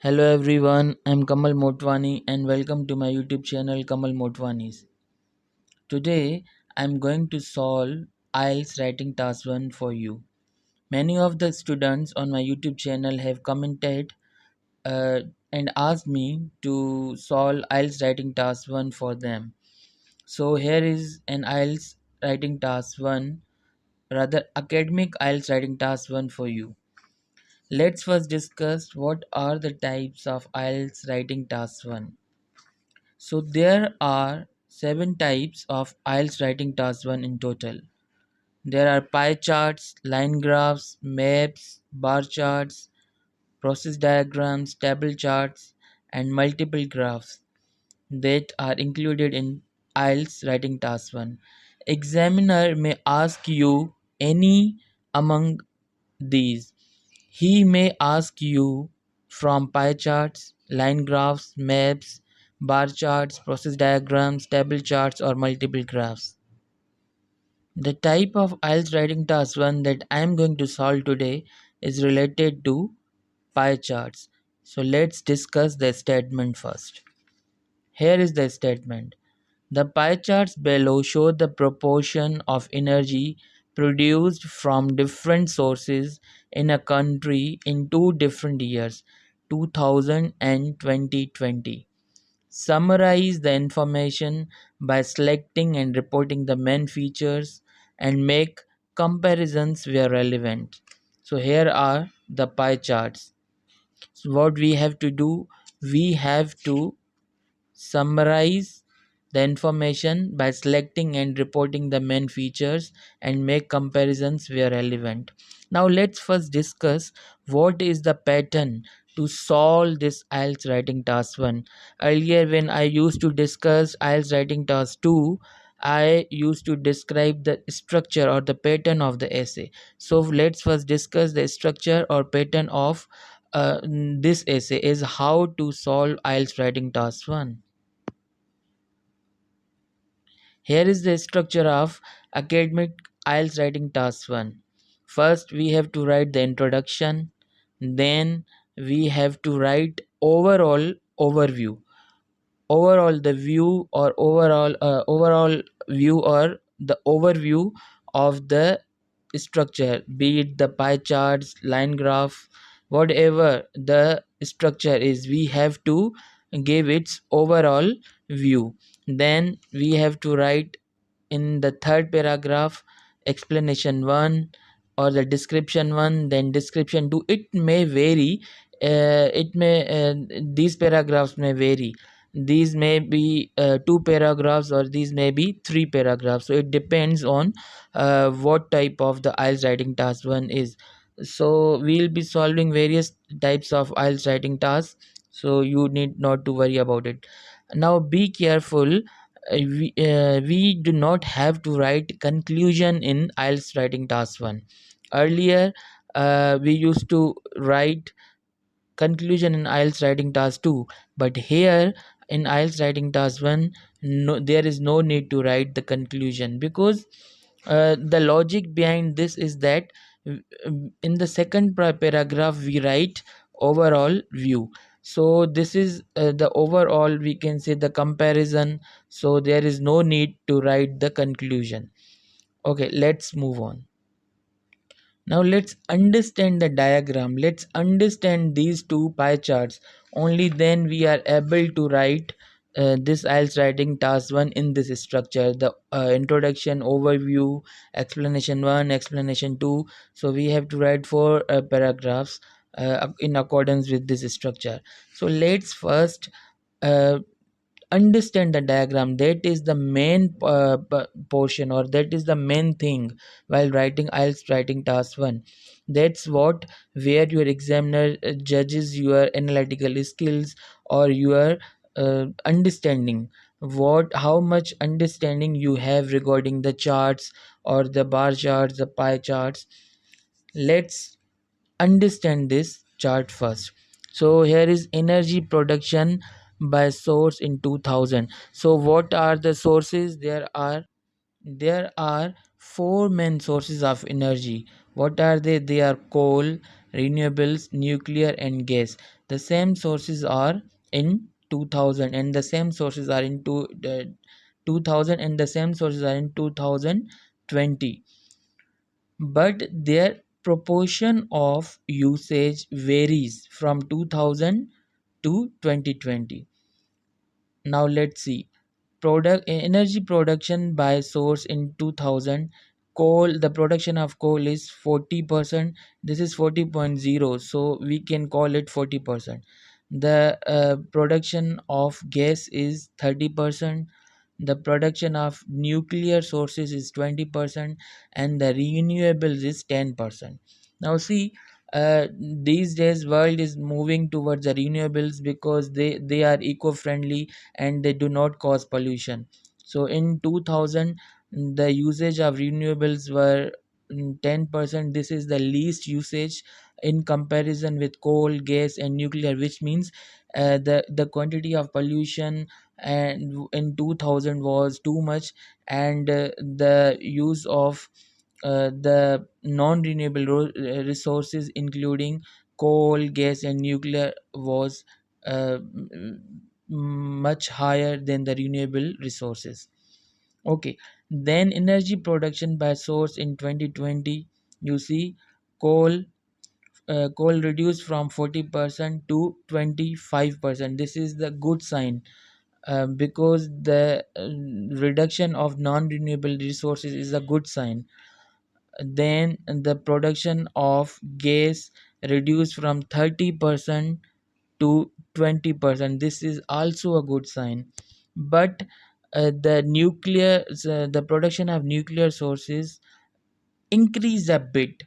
Hello everyone, I'm Kamal Motwani and welcome to my YouTube channel Kamal Motwani's. Today I'm going to solve IELTS writing task 1 for you. Many of the students on my YouTube channel have commented uh, and asked me to solve IELTS writing task 1 for them. So here is an IELTS writing task 1, rather academic IELTS writing task 1 for you. Let's first discuss what are the types of IELTS writing task 1. So there are 7 types of IELTS writing task 1 in total. There are pie charts, line graphs, maps, bar charts, process diagrams, table charts, and multiple graphs that are included in IELTS writing task 1. Examiner may ask you any among these. He may ask you from pie charts, line graphs, maps, bar charts, process diagrams, table charts, or multiple graphs. The type of IELTS writing task 1 that I am going to solve today is related to pie charts. So let's discuss the statement first. Here is the statement. The pie charts below show the proportion of energy produced from different sources in a country in 2 different years, 2000 and 2020. Summarize the information by selecting and reporting the main features and make comparisons where relevant. So here are the pie charts. So what we have to do, we have to summarize the information by selecting and reporting the main features and make comparisons where relevant. Now let's first discuss what is the pattern to solve this IELTS writing task 1. Earlier when I used to discuss IELTS writing task 2, I used to describe the structure or the pattern of the essay. So let's first discuss the structure or pattern of this essay is how to solve IELTS writing task 1. Here is the structure of academic IELTS writing task 1. First, we have to write the introduction. Then, we have to write overall overview. Overall, the view or overall view or the overview of the structure, be it the pie charts, line graph, whatever the structure is, we have to give its overall view. Then we have to write in the third paragraph explanation 1 or the description 1, then description 2. It may vary, it may these paragraphs may vary. These may be 2 paragraphs or these may be 3 paragraphs, so it depends on what type of the IELTS writing task 1 is. So we'll be solving various types of IELTS writing tasks, so you need not to worry about it. Now be careful, we do not have to write conclusion in IELTS writing task 1. Earlier, we used to write conclusion in IELTS writing task 2, but here in IELTS writing task 1, no, there is no need to write the conclusion, because the logic behind this is that in the second paragraph we write overall view. So this is the overall, we can say, the comparison, so there is no need to write the conclusion. Okay, let's move on. Now let's understand the diagram. Let's understand these two pie charts. Only then we are able to write this IELTS writing task 1 in this structure. The introduction, overview, explanation 1, explanation 2. So we have to write 4 paragraphs in accordance with this structure. So let's first uh, understand the diagram. That is the main portion, or that is the main thing while writing IELTS writing task 1. That's what, where your examiner judges your analytical skills or your understanding, what how much understanding you have regarding the charts or the bar charts, the pie charts. Let's understand this chart first. So here is energy production by source in 2000. So what are the sources? There are 4 main sources of energy. What are they? They are coal, renewables, nuclear, and gas. The same sources are in 2000, and the same sources are in 2000, and the same sources are in 2020, but their proportion of usage varies from 2000 to 2020. Now let's see. Energy production by source in 2000. Coal, the production of coal is 40%. This is 40.0, so we can call it 40%. The production of gas is 30%. The production of nuclear sources is 20%, and the renewables is 10%. Now see, these days world is moving towards the renewables because they are eco-friendly and they do not cause pollution. So in 2000, the usage of renewables were 10%. This is the least usage in comparison with coal, gas, and nuclear, which means the quantity of pollution and in 2000 was too much, and the use of the non-renewable resources including coal, gas, and nuclear was much higher than the renewable resources. Okay, then energy production by source in 2020, you see, coal coal reduced from 40% to 25%. This is the good sign, because the reduction of non-renewable resources is a good sign. Then the production of gas reduced from 30% to 20%. This is also a good sign. But the production of nuclear sources increased a bit,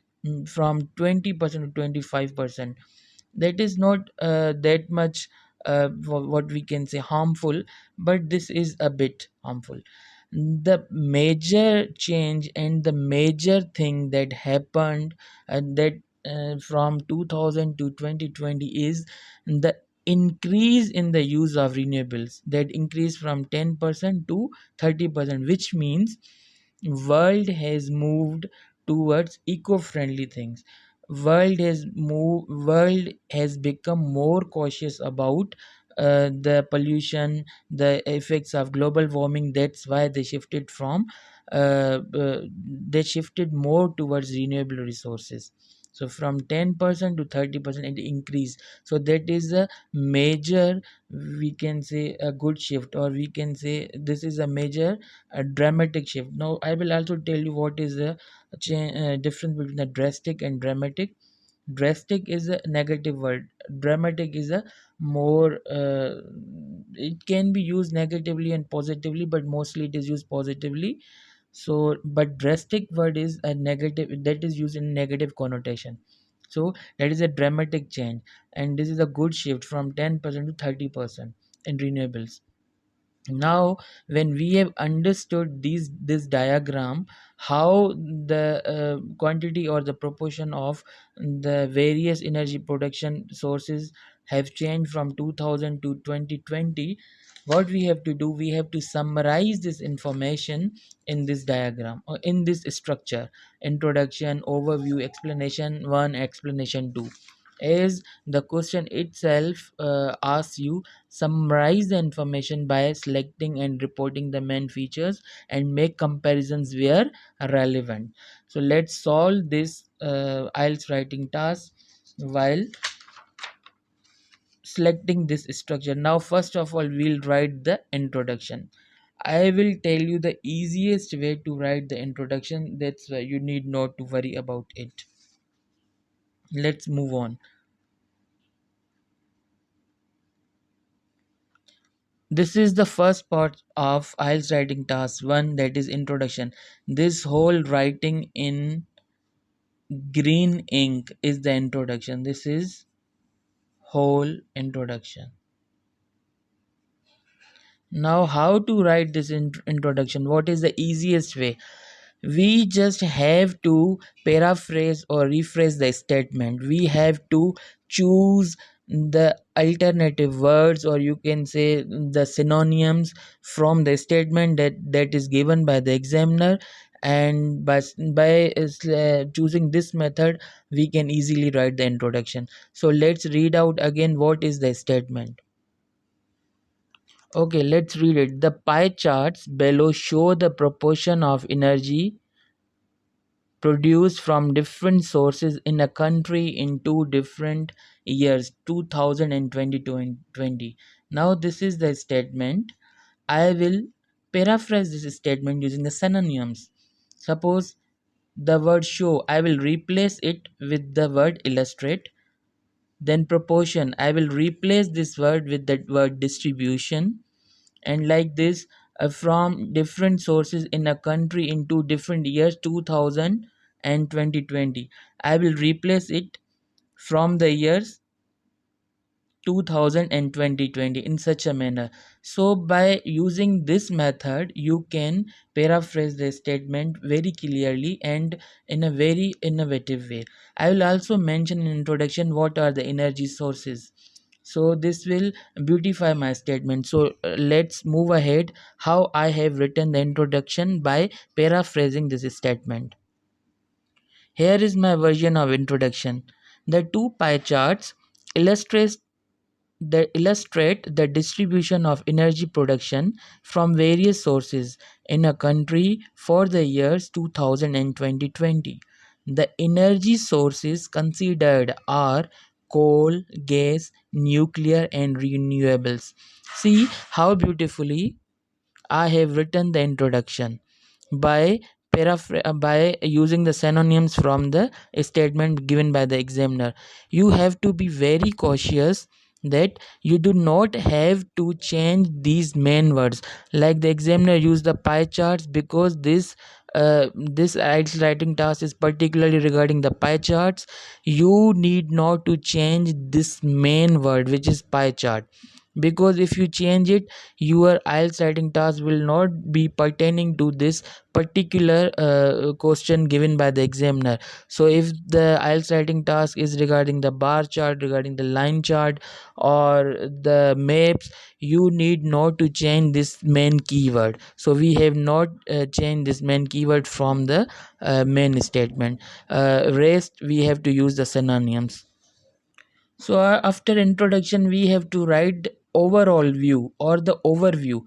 from 20% to 25%. That is not that much, what we can say, harmful, but this is a bit harmful. The major change and the major thing that happened, that from 2000 to 2020, is the increase in the use of renewables, that increased from 10% to 30%, which means world has moved towards eco-friendly things. World has become more cautious about the pollution, the effects of global warming. That's why they shifted more towards renewable resources. So from 10% to 30% it increased. So that is a major, we can say, a good shift, or we can say this is a major, a dramatic shift. Now I will also tell you what is the difference between a drastic and dramatic. Drastic is a negative word. Dramatic is a more, it can be used negatively and positively, but mostly it is used positively. So but drastic word is a negative, that is used in negative connotation. So that is a dramatic change, and this is a good shift from 10% to 30% in renewables. Now when we have understood this diagram, how the quantity or the proportion of the various energy production sources have changed from 2000 to 2020, what we have to do, we have to summarize this information in this diagram or in this structure: introduction, overview, explanation 1, explanation 2. As the question itself asks you, summarize the information by selecting and reporting the main features and make comparisons where relevant. So let's solve this IELTS writing task while selecting this structure. Now first of all, we'll write the introduction. I will tell you the easiest way to write the introduction. That's why you need not to worry about it. Let's move on. This is the first part of IELTS writing task 1, that is introduction. This whole writing in green ink is the introduction. This is whole introduction. Now how to write this introduction? What is the easiest way? We just have to paraphrase or rephrase the statement. We have to choose the alternative words, or you can say the synonyms from the statement that is given by the examiner, and by choosing this method we can easily write the introduction. So let's read out again what is the statement. Okay, let's read it. The pie charts below show the proportion of energy produced from different sources in a country in two different years, 2000 and 2020. Now this is the statement. I will paraphrase this statement using the synonyms. Suppose the word show, I will replace it with the word illustrate. Then proportion, I will replace this word with the word distribution. And like this, from different sources in a country in two different years, 2000 and 2020, I will replace it from the years 2000 and 2020 in such a manner. So by using this method you can paraphrase the statement very clearly and in a very innovative way. I will also mention in introduction what are the energy sources, so this will beautify my statement. So let's move ahead how I have written the introduction by paraphrasing this statement. Here is my version of introduction. The two pie charts illustrate illustrate the distribution of energy production from various sources in a country for the years 2000 and 2020. The energy sources considered are coal, gas, nuclear, and renewables. See how beautifully I have written the introduction by by using the synonyms from the statement given by the examiner. You have to be very cautious that you do not have to change these main words. Like the examiner used the pie charts because this IELTS writing task is particularly regarding the pie charts. You need not to change this main word which is pie chart, because if you change it your IELTS writing task will not be pertaining to this particular question given by the examiner. So if the IELTS writing task is regarding the bar chart, regarding the line chart or the maps, you need not to change this main keyword. So we have not changed this main keyword from the main statement. Rest we have to use the synonyms. So after introduction we have to write overall view or the overview.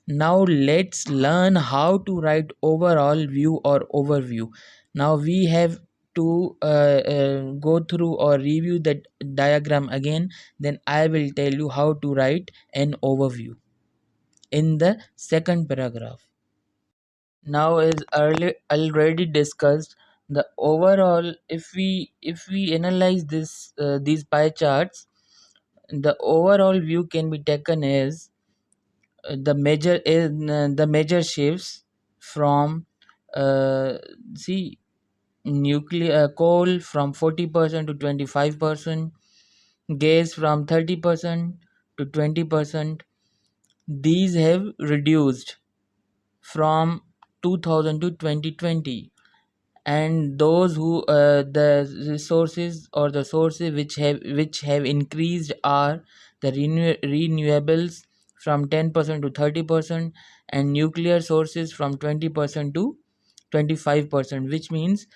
Now let's learn how to write overall view or overview. Now we have to go through or review that diagram again, then I will tell you how to write an overview in the second paragraph. Now as early already discussed, the overall, if we analyze this these pie charts, the overall view can be taken as the major shifts from uh, see nuclear coal from 40% to 25%, gas from 30% to 20%. These have reduced from 2000 to 2020, and those who the resources or the sources which have increased are the renewables from 10% to 30%, and nuclear sources from 20% to 25%, which means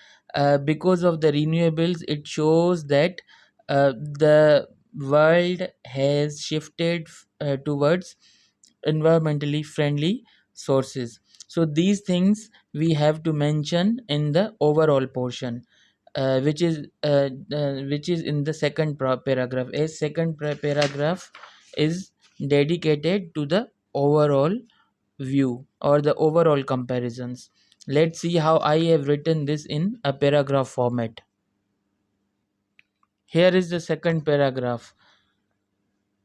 because of the renewables it shows that the world has shifted towards environmentally friendly sources. So these things we have to mention in the overall portion, which is in the second paragraph. A second paragraph is dedicated to the overall view or the overall comparisons. Let's see how I have written this in a paragraph format. Here is the second paragraph.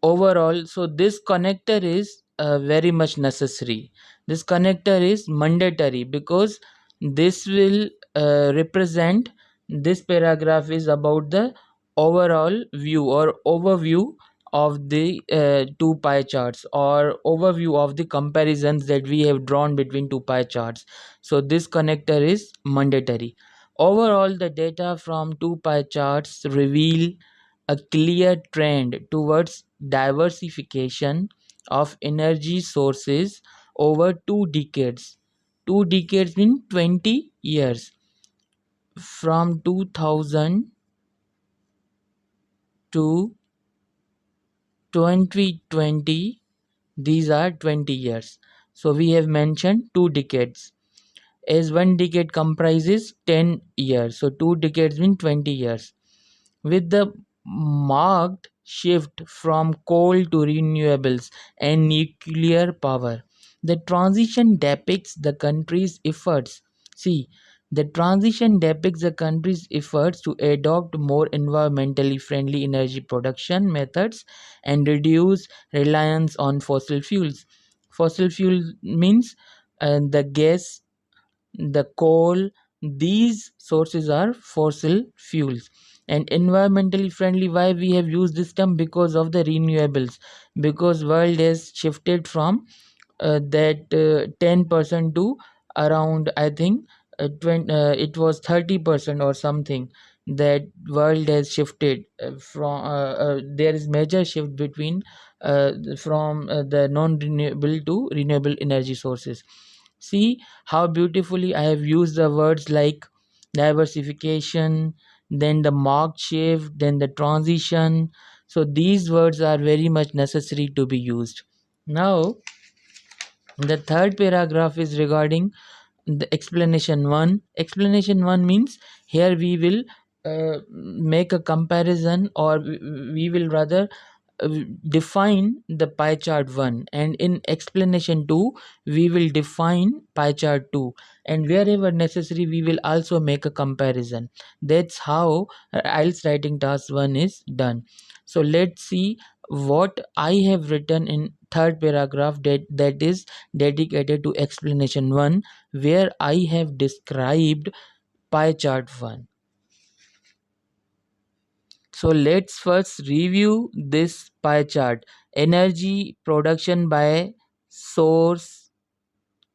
Overall, so this connector is very much necessary. This connector is mandatory because this will represent, this paragraph is about the overall view or overview of the two pie charts or overview of the comparisons that we have drawn between two pie charts. So this connector is mandatory. Overall, the data from two pie charts reveal a clear trend towards diversification of energy sources over 2 decades. 2 decades mean 20 years. From 2000 to 2020, these are 20 years. So we have mentioned 2 decades, as 1 decade comprises 10 years. So 2 decades mean 20 years. With the marked shift from coal to renewables and nuclear power, the transition depicts the country's efforts. See, the transition depicts the country's efforts to adopt more environmentally friendly energy production methods and reduce reliance on fossil fuels. Fossil fuel means the gas, the coal. These sources are fossil fuels. And environmentally friendly, why we have used this term? Because of the renewables, because world has shifted from that 10% to around, I think, it was 30% or something. That world has shifted from there is major shift between from the non renewable to renewable energy sources. See how beautifully I have used the words like diversification, then the marked shift, then the transition. So these words are very much necessary to be used. Now, the third paragraph is regarding the explanation 1. Explanation 1 means here we will make a comparison, or we will rather uh, define the pie chart 1, and in explanation 2 we will define pie chart 2, and wherever necessary we will also make a comparison. That's how IELTS writing task 1 is done. So let's see what I have written in third paragraph, that is dedicated to explanation 1, where I have described pie chart 1. So let's first review this pie chart. Energy production by source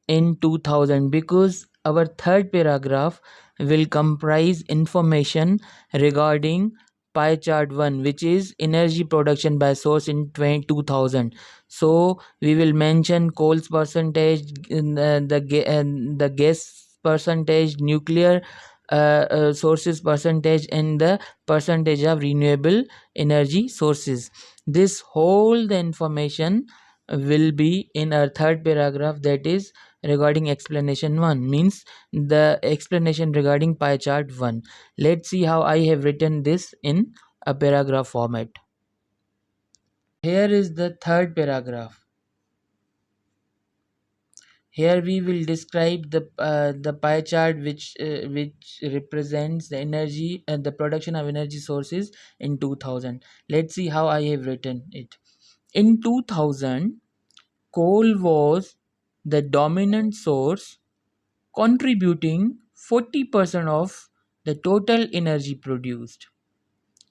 in 2000, because our third paragraph will comprise information regarding pie chart 1, which is energy production by source in 2000. So we will mention coal's percentage, the gas percentage, nuclear sources percentage, and the percentage of renewable energy sources. This whole the information will be in our third paragraph, that is regarding explanation 1, means the explanation regarding pie chart 1. Let's see how I have written this in a paragraph format. Here is the third paragraph. Here we will describe the pie chart which represents the energy and the production of energy sources in 2000. Let's see how I have written it. In 2000, coal was the dominant source, contributing 40% of the total energy produced.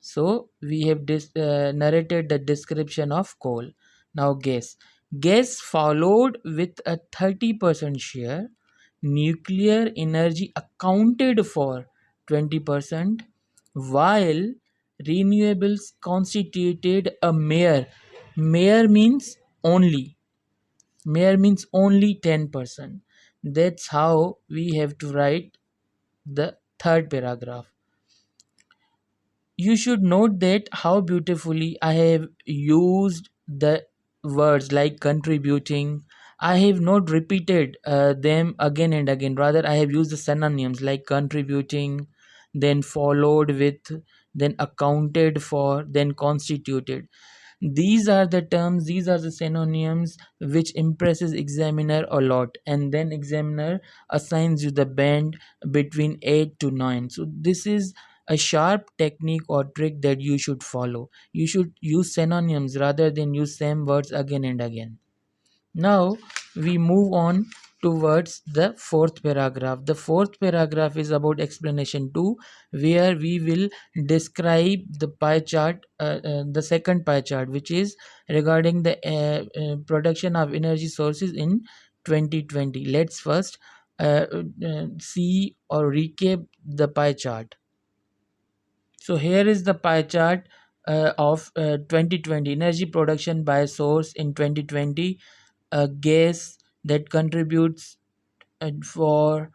So we have narrated the description of coal. Now gas. Gas followed with a 30% share. Nuclear energy accounted for 20%, while renewables constituted a mere means only. Mere means only 10%. That's how we have to write the third paragraph. You should note that how beautifully I have used the words like contributing. I have not repeated them again and again. Rather, I have used the synonyms like contributing, then followed with, then accounted for, then constituted. These are the terms, these are the synonyms which impresses examiner a lot, and then examiner assigns you the band between 8 to 9. So this is a sharp technique or trick that you should follow. You should use synonyms rather than use same words again and again. Now we move on towards the fourth paragraph. The fourth paragraph is about explanation 2, where we will describe the pie chart, the second pie chart, which is regarding the production of energy sources in 2020. Let's first see or recap the pie chart. So here is the pie chart of 2020 energy production by source in 2020. A gas that contributes for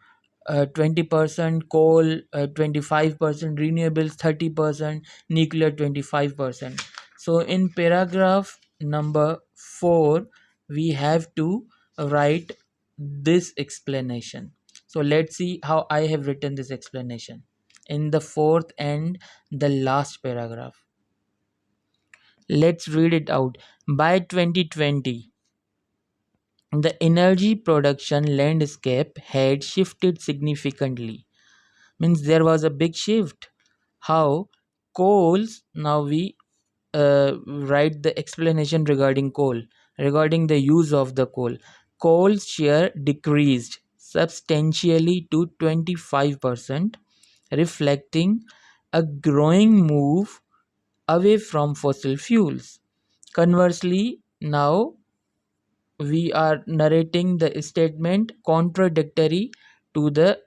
20% coal, 25% renewables, 30% nuclear, 25%. So in paragraph number 4 we have to write this explanation. So let's see how I have written this explanation in the fourth and the last paragraph. Let's read it out. By 2020, the energy production landscape had shifted significantly. Means there was a big shift. How? Coals, now we write the explanation regarding coal, regarding the use of the coal. Coal's share decreased substantially to 25%, reflecting a growing move away from fossil fuels. Conversely, now we are narrating the statement contradictory to the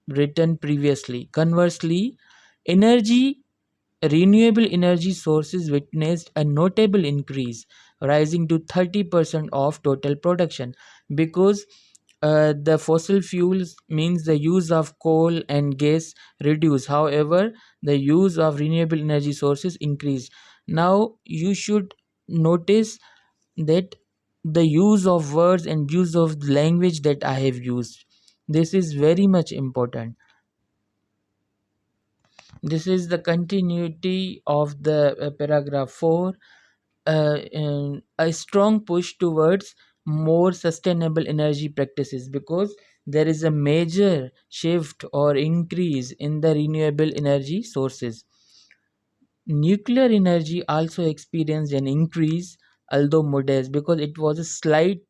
written previously. Conversely, energy renewable energy sources witnessed a notable increase, rising to 30% of total production, because the fossil fuels means the use of coal and gas reduced. However, the use of renewable energy sources increased. Now you should notice that the use of words and use of language that I have used, this is very much important. This is the continuity of the paragraph 4, and a strong push towards more sustainable energy practices, because there is a major shift or increase in the renewable energy sources. Nuclear energy also experienced an increase, although modest, because it was a slight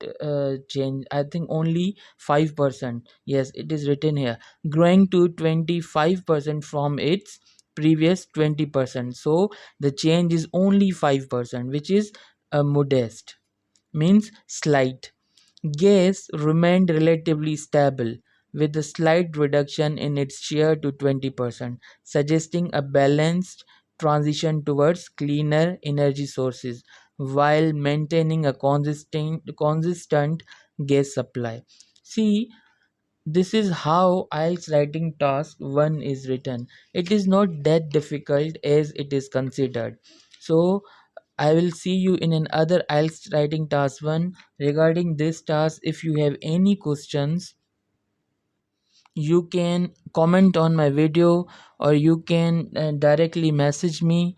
change. I think only 5%. Yes, it is written here, growing to 25% from its previous 20%. So the change is only 5%, which is modest, means slight. Gas remained relatively stable, with a slight reduction in its share to 20%, suggesting a balanced transition towards cleaner energy sources while maintaining a consistent gas supply. See, this is how IELTS writing task 1 is written. It is not that difficult as it is considered. So I will see you in another IELTS writing task 1. Regarding this task, if you have any questions, you can comment on my video, or you can directly message me.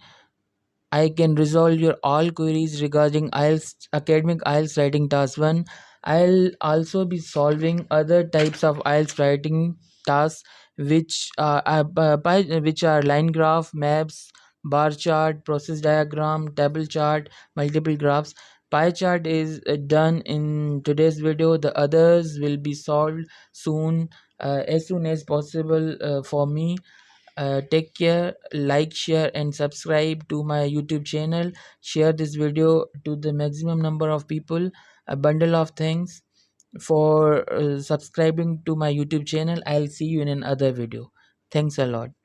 I can resolve your all queries regarding IELTS academic IELTS writing task 1. I'll also be solving other types of IELTS writing tasks, which are line graph, maps, bar chart, process diagram, table chart, multiple graphs. Pie chart is done in today's video. The others will be solved soon, as soon as possible for me. Take care, like, share and subscribe to my YouTube channel. Share this video to the maximum number of people. A bundle of thanks for subscribing to my YouTube channel. I'll see you in another video. Thanks a lot.